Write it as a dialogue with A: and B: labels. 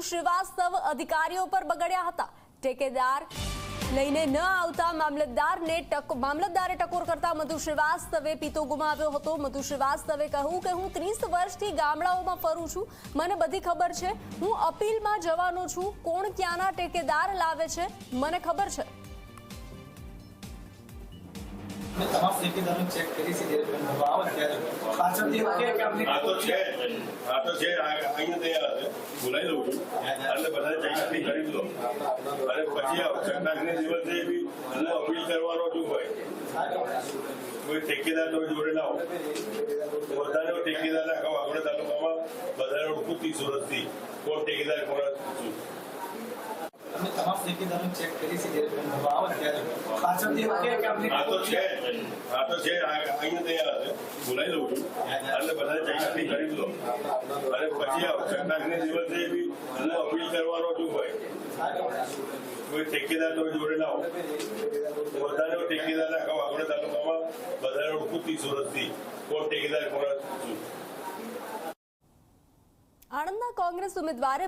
A: શ્રીવાસ્તવ અધિકારીઓ પર બગડ્યા હતા। ઠેકેદાર લઈને ન આવતા મામલતદારે ટકોર કરતા મધુ શ્રીવાસ્તવે પિત્તો ગુમાવ્યો હતો। મધુ શ્રીવાસ્તવે કહ્યું કે હું 30 વર્ષથી ગામડાઓમાં ફરું છું, મને બધી ખબર છે। હું અપીલમાં જવાનો છું, કોણ ક્યાંના ઠેકેદાર લાવે છે મને ખબર છે।
B: તમામ ઠેકેદારોને ચેક કરી છે પાછળથી એવું કે આપણે
C: આ તો છે અહીંયા તૈયાર છે, બોલાવી દઉં છું એટલે બધા ચેકઅપની કરી દો અને પછી આવનારને દિવસે બી હું અપીલ કરવાનો છું હોય કોઈ ઠેકેદાર તો જોડે ના હોય બધાને ઠેકેદાર ના ખાવ આપણે તાલુકામાં બધાને ઓળખું 30 વર્ષથી કોણ ઠેકેદાર કોણ છું।
B: તમામ ઠેકેદારોને ચેક કરી છે પાછળથી એવું કે આપણે
C: આ તો છે અહીંયા તૈયાર છે, બોલાવી દઉં છું એટલે બધા ચેકઅપની કરી દો અને પછી આવનારને દિવસે બી હું અપીલ કરવાનો છું હોય કોઈ ઠેકેદાર તો જોડે ના હોય બધાને ઠેકેદાર ના ખાવ આપણે તાલુકામાં બધાને ઓળખું 30 વર્ષથી કોણ ઠેકેદાર કોણ છું।
A: આણંદના કોંગ્રેસ ઉમેદવારે